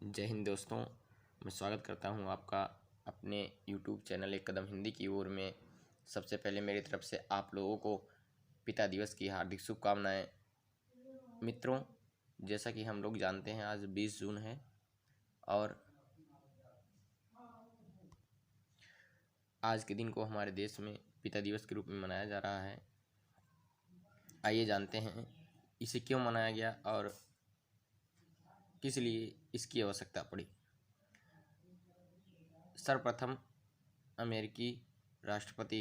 जय हिंद दोस्तों, मैं स्वागत करता हूं आपका अपने YouTube चैनल एक कदम हिंदी की ओर में। सबसे पहले मेरी तरफ से आप लोगों को पिता दिवस की हार्दिक शुभकामनाएं। मित्रों, जैसा कि हम लोग जानते हैं आज 20 जून है और आज के दिन को हमारे देश में पिता दिवस के रूप में मनाया जा रहा है। आइए जानते हैं इसे क्यों मनाया गया और किस लिए इसकी आवश्यकता पड़ी। सर्वप्रथम अमेरिकी राष्ट्रपति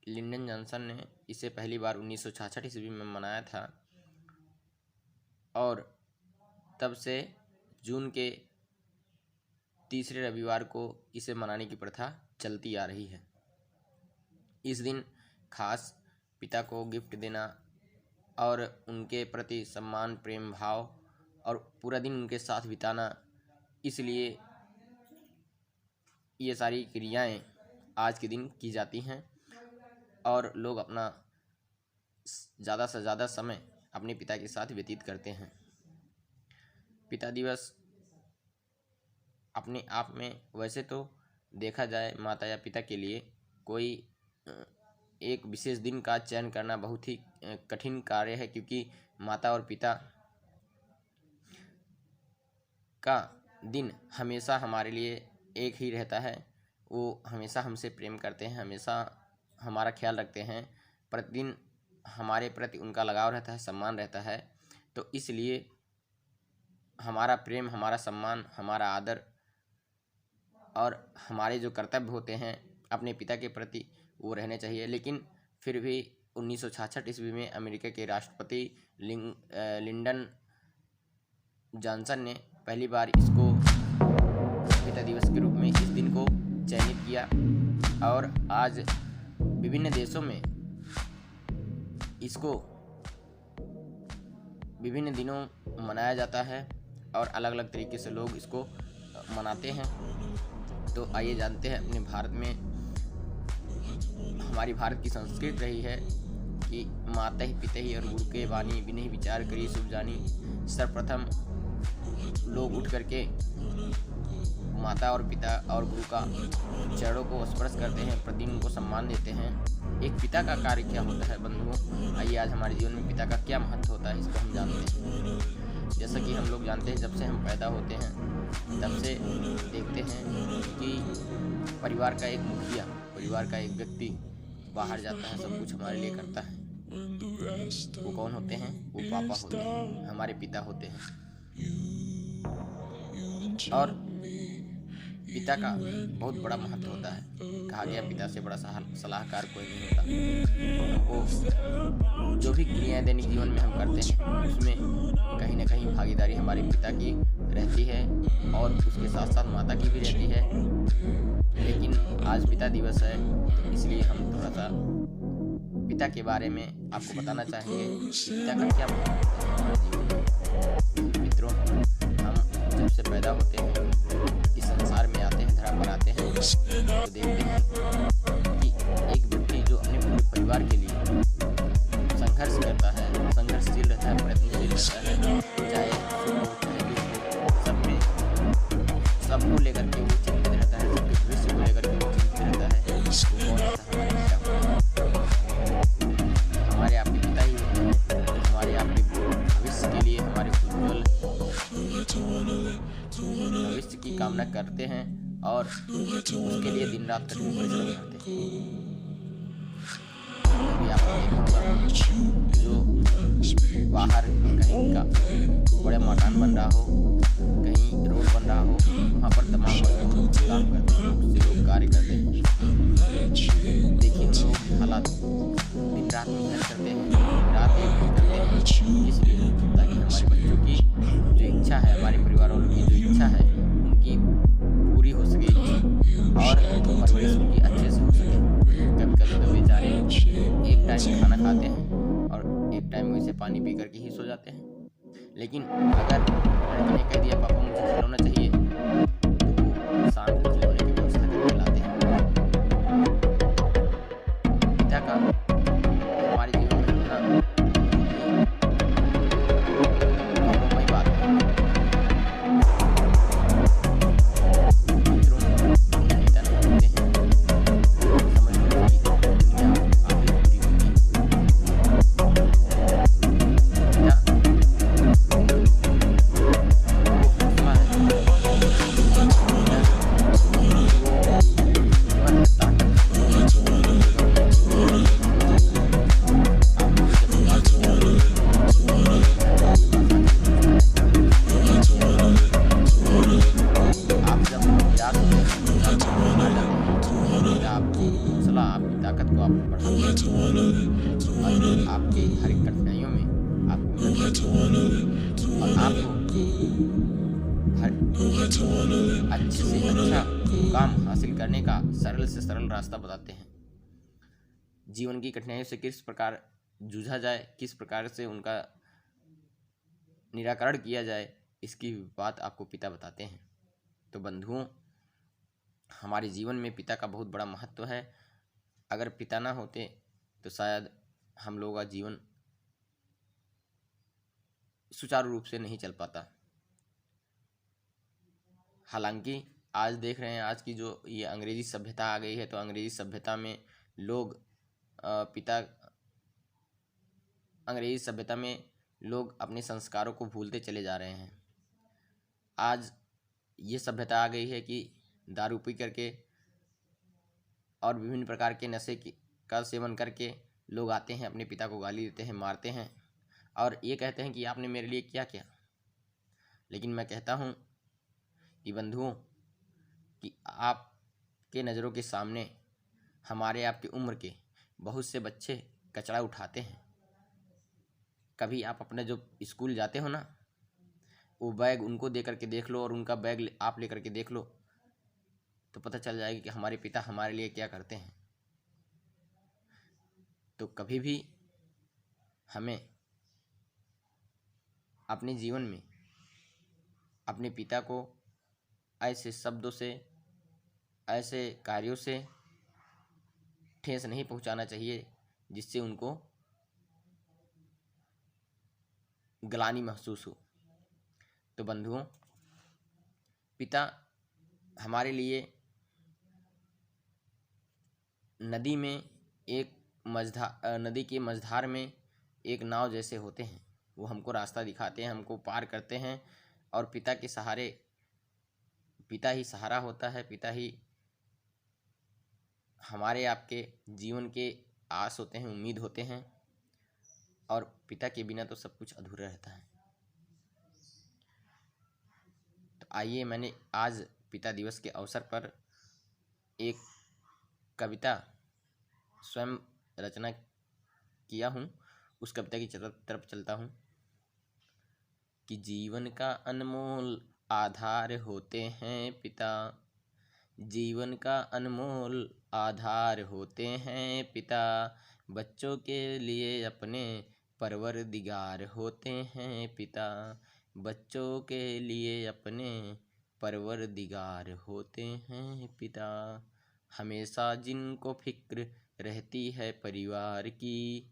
लिंडन जॉनसन ने इसे पहली बार 1966 ईस्वी में मनाया था और तब से जून के तीसरे रविवार को इसे मनाने की प्रथा चलती आ रही है। इस दिन खास पिता को गिफ्ट देना और उनके प्रति सम्मान, प्रेम भाव और पूरा दिन उनके साथ बिताना, इसलिए ये सारी क्रियाएं आज के दिन की जाती हैं और लोग अपना ज़्यादा से ज़्यादा समय अपने पिता के साथ व्यतीत करते हैं। पिता दिवस अपने आप में वैसे तो देखा जाए माता या पिता के लिए कोई एक विशेष दिन का चयन करना बहुत ही कठिन कार्य है, क्योंकि माता और पिता का दिन हमेशा हमारे लिए एक ही रहता है। वो हमेशा हमसे प्रेम करते हैं, हमेशा हमारा ख्याल रखते हैं, प्रतिदिन हमारे प्रति उनका लगाव रहता है, सम्मान रहता है। तो इसलिए हमारा प्रेम, हमारा सम्मान, हमारा आदर और हमारे जो कर्तव्य होते हैं अपने पिता के प्रति वो रहने चाहिए। लेकिन फिर भी 1966 ईस्वी में अमेरिका के राष्ट्रपति लिंडन जॉनसन ने पहली बार इसको पिता दिवस के रूप में इस दिन को चयनित किया और आज विभिन्न देशों में इसको विभिन्न दिनों मनाया जाता है और अलग अलग तरीके से लोग इसको मनाते हैं। तो आइए जानते हैं अपने भारत में, हमारी भारत की संस्कृति रही है कि माता ही पिता ही और गुरु के वाणी बिन ही विचार करी शुभ जानी। सर्वप्रथम लोग उठ करके माता और पिता और गुरु का चरणों को स्पर्श करते हैं, प्रतिदिन उनको सम्मान देते हैं। एक पिता का कार्य क्या होता है बंधुओं, आइए आज हमारे जीवन में पिता का क्या महत्व होता है इसको हम जानते हैं। जैसा कि हम लोग जानते हैं, जब से हम पैदा होते हैं तब से देखते हैं कि परिवार का एक मुखिया, परिवार का एक व्यक्ति बाहर जाता है, सब कुछ हमारे लिए करता है। वो कौन होते हैं? वो पापा होते हैं, हमारे पिता होते हैं। और पिता का बहुत बड़ा महत्व होता है। कहा गया पिता से बड़ा सलाहकार कोई नहीं होता। हमको जो भी क्रियाएं दैनिक जीवन में हम करते हैं उसमें कहीं ना कहीं भागीदारी हमारे पिता की रहती है और उसके साथ साथ माता की भी रहती है। लेकिन आज पिता दिवस है, इसलिए हम थोड़ा सा पिता के बारे में आपको बताना चाहेंगे। पिता का क्या महत्व है। मित्रों, हम जब से पैदा होते हैं, इस संसार में आते हैं, धरा पर आते हैं, तो देखते हैं कि एक व्यक्ति जो अपने पूरे परिवार के लिए संघर्ष करता है, संघर्षशील रहता है, प्रयत्नशील रहता है, चाहे सब में सबको लेकर के वो चिंतित रहता है, सबके भविष्य को लेकर के वो चिंतित रहता है। हमारे आपके पिता ही होते हैं, हमारे आपके भविष्य के लिए, हमारे उज्जवल भविष्य की कामना करते हैं और उसके लिए दिन रात कठिन परिश्रम करते हैं। अभी आपने देखा होगा जो बाहर कहीं का बड़े मकान बन रहा हो, कहीं रोड बन रहा हो, वहाँ पर तमाम लोग काम करते हैं, उससे लोग कार्य करते हैं। देखिए लोग हालात दिन रात मेहनत करते हैं, रात एक करते हैं, इसलिए ताकि हमारे बच्चों की जो इच्छा है, हमारे परिवार वालों की जो इच्छा है उनकी पूरी हो सके और परवरिश उनकी अच्छे से हो सके। कभी कभी तो बेचारे एक टाइम खाना खाते हैं और एक टाइम वैसे पानी पी करके ही सो जाते हैं। लेकिन अगर लड़के ने कह दिया पापा मुझे खिलौना चाहिए, तो वो शाम को खिलौने की व्यवस्था करके लाते हैं। पिता का हमारे जीवन में इतना गौरवमयी बात है। हर अच्छे से अच्छा काम हासिल करने का सरल से सरल रास्ता बताते हैं। जीवन की कठिनाइयों से किस प्रकार जूझा जाए, किस प्रकार से उनका निराकरण किया जाए, इसकी बात आपको पिता बताते हैं। तो बंधुओं, हमारे जीवन में पिता का बहुत बड़ा महत्व है। अगर पिता ना होते तो शायद हम लोगों का जीवन सुचारू रूप से नहीं चल पाता। हालांकि आज देख रहे हैं, आज की जो ये अंग्रेजी सभ्यता आ गई है, तो अंग्रेजी सभ्यता में लोग अंग्रेजी सभ्यता में लोग अपने संस्कारों को भूलते चले जा रहे हैं। आज ये सभ्यता आ गई है कि दारू पी करके और विभिन्न प्रकार के नशे का सेवन करके लोग आते हैं, अपने पिता को गाली देते हैं, मारते हैं और ये कहते हैं कि आपने मेरे लिए क्या किया। लेकिन मैं कहता हूँ कि बंधुओं, कि आपके नज़रों के सामने हमारे आपकी उम्र के बहुत से बच्चे कचरा उठाते हैं। कभी आप अपने जो स्कूल जाते हो ना, वो बैग उनको दे करके देख लो और उनका बैग आप ले करके देख लो, तो पता चल जाएगा कि हमारे पिता हमारे लिए क्या करते हैं। तो कभी भी हमें अपने जीवन में अपने पिता को ऐसे शब्दों से, ऐसे कार्यों से ठेस नहीं पहुंचाना चाहिए जिससे उनको ग्लानि महसूस हो। तो बंधुओं, पिता हमारे लिए नदी के मझधार में एक नाव जैसे होते हैं। वो हमको रास्ता दिखाते हैं, हमको पार करते हैं और पिता के सहारे, पिता ही सहारा होता है, पिता ही हमारे आपके जीवन के आस होते हैं, उम्मीद होते हैं और पिता के बिना तो सब कुछ अधूरा रहता है। तो आइए, मैंने आज पिता दिवस के अवसर पर एक कविता स्वयं रचना किया हूँ, उस कविता की तरफ चलता हूँ। कि जीवन का अनमोल आधार होते हैं पिता, जीवन का अनमोल आधार होते हैं पिता, बच्चों के लिए अपने परवरदिगार होते हैं पिता, बच्चों के लिए अपने परवरदिगार होते हैं पिता। हमेशा जिनको फिक्र रहती है परिवार की,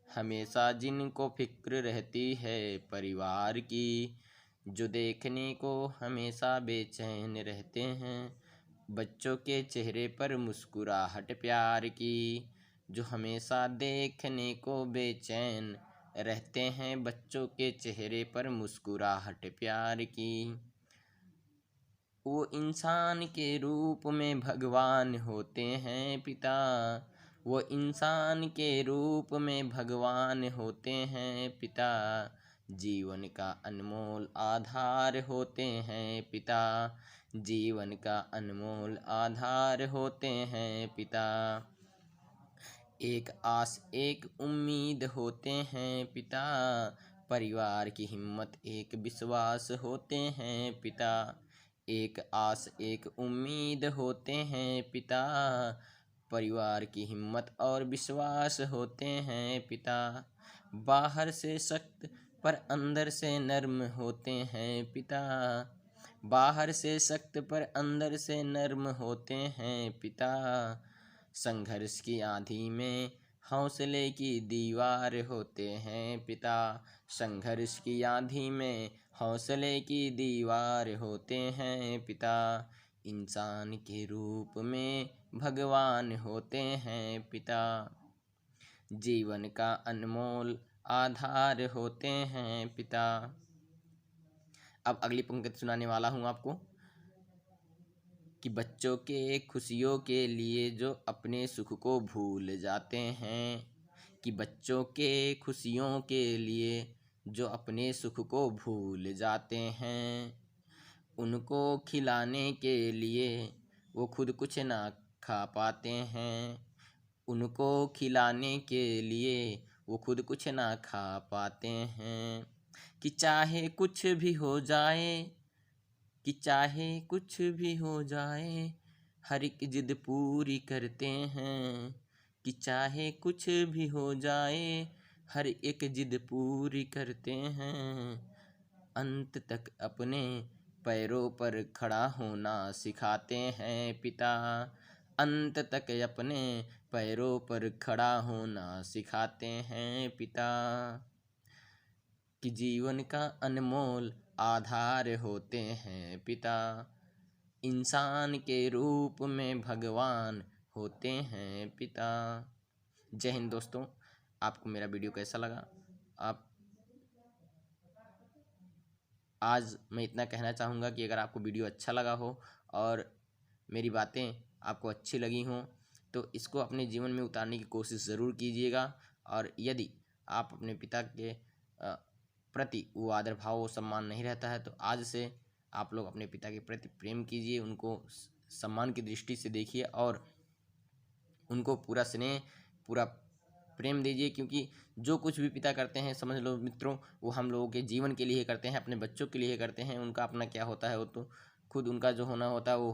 हमेशा जिनको फिक्र रहती है परिवार की, जो देखने को हमेशा बेचैन रहते हैं बच्चों के चेहरे पर मुस्कुराहट प्यार की, जो हमेशा देखने को बेचैन रहते हैं बच्चों के चेहरे पर मुस्कुराहट प्यार की। वो इंसान के रूप में भगवान होते हैं पिता, वो इंसान के रूप में भगवान होते हैं पिता, जीवन का अनमोल आधार होते हैं पिता, जीवन का अनमोल आधार होते हैं पिता। एक आस एक उम्मीद होते हैं पिता, परिवार की हिम्मत एक विश्वास होते हैं पिता, एक आस एक उम्मीद होते हैं पिता, परिवार की हिम्मत और विश्वास होते हैं पिता। बाहर से सख्त पर अंदर से नर्म होते हैं पिता, बाहर से सख्त पर अंदर से नर्म होते हैं पिता, संघर्ष की आंधी में हौसले की दीवार होते हैं पिता, संघर्ष की आंधी में हौसले की दीवार होते हैं पिता, इंसान के रूप में भगवान होते हैं पिता, जीवन का अनमोल आधार होते हैं पिता। अब अगली पंक्ति सुनाने वाला हूँ आपको। कि बच्चों के खुशियों के लिए जो अपने सुख को भूल जाते हैं, कि बच्चों के खुशियों के लिए जो अपने सुख को भूल जाते हैं, उनको खिलाने के लिए वो खुद कुछ ना खा पाते हैं, उनको खिलाने के लिए वो खुद कुछ ना खा पाते हैं, कि चाहे कुछ भी हो जाए, कि चाहे कुछ भी हो जाए, हर एक जिद पूरी करते हैं। कि चाहे कुछ भी हो जाए, हर एक जिद पूरी करते हैं। अंत तक अपने पैरों पर खड़ा होना सिखाते हैं पिता। अंत तक अपने पैरों पर खड़ा होना सिखाते हैं पिता। कि जीवन का अनमोल आधार होते हैं पिता। इंसान के रूप में भगवान होते हैं पिता। जय हिंद दोस्तों। आपको मेरा वीडियो कैसा लगा? आप आज मैं इतना कहना चाहूँगा कि अगर आपको वीडियो अच्छा लगा हो और मेरी बातें आपको अच्छी लगी हों तो इसको अपने जीवन में उतारने की कोशिश ज़रूर कीजिएगा। और यदि आप अपने पिता के प्रति वो आदर भाव वो सम्मान नहीं रहता है तो आज से आप लोग अपने पिता के प्रति प्रेम कीजिए, उनको सम्मान की दृष्टि से देखिए और उनको पूरा स्नेह पूरा प्रेम दीजिए। क्योंकि जो कुछ भी पिता करते हैं समझ लो मित्रों वो हम लोगों के जीवन के लिए करते हैं, अपने बच्चों के लिए करते हैं। उनका अपना क्या होता है वो तो खुद उनका जो होना होता है वो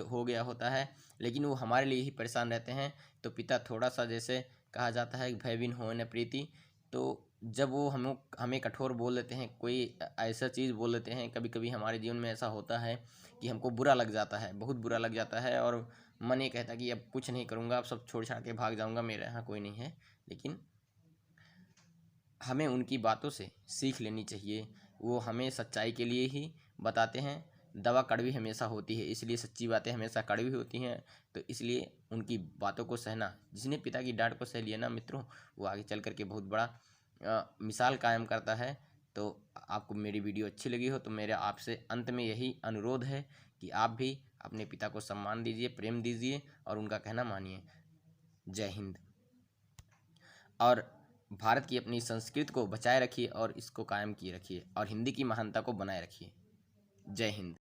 हो गया होता है, लेकिन वो हमारे लिए ही परेशान रहते हैं। तो पिता थोड़ा सा जैसे कहा जाता है भय बिन होए न प्रीति, तो जब वो हमें कठोर बोल देते हैं, कोई ऐसा चीज़ बोल देते हैं, कभी कभी हमारे जीवन में ऐसा होता है कि हमको बुरा लग जाता है, बहुत बुरा लग जाता है और मन ये कहता है कि अब कुछ नहीं करूँगा, अब सब छोड़ छाड़ के भाग जाऊँगा, मेरे यहाँ कोई नहीं है। लेकिन हमें उनकी बातों से सीख लेनी चाहिए। वो हमें सच्चाई के लिए ही बताते हैं। दवा कड़वी हमेशा होती है, इसलिए सच्ची बातें हमेशा कड़वी होती हैं। तो इसलिए उनकी बातों को सहना, जिसने पिता की डांट को सह लिया ना मित्रों, वो आगे चल कर के बहुत बड़ा मिसाल कायम करता है। तो आपको मेरी वीडियो अच्छी लगी हो तो मेरा आपसे अंत में यही अनुरोध है कि आप भी अपने पिता को सम्मान दीजिए, प्रेम दीजिए और उनका कहना मानिए। जय हिंद। और भारत की अपनी संस्कृति को बचाए रखिए और इसको कायम किए रखिए और हिंदी की महानता को बनाए रखिए। जय हिंद।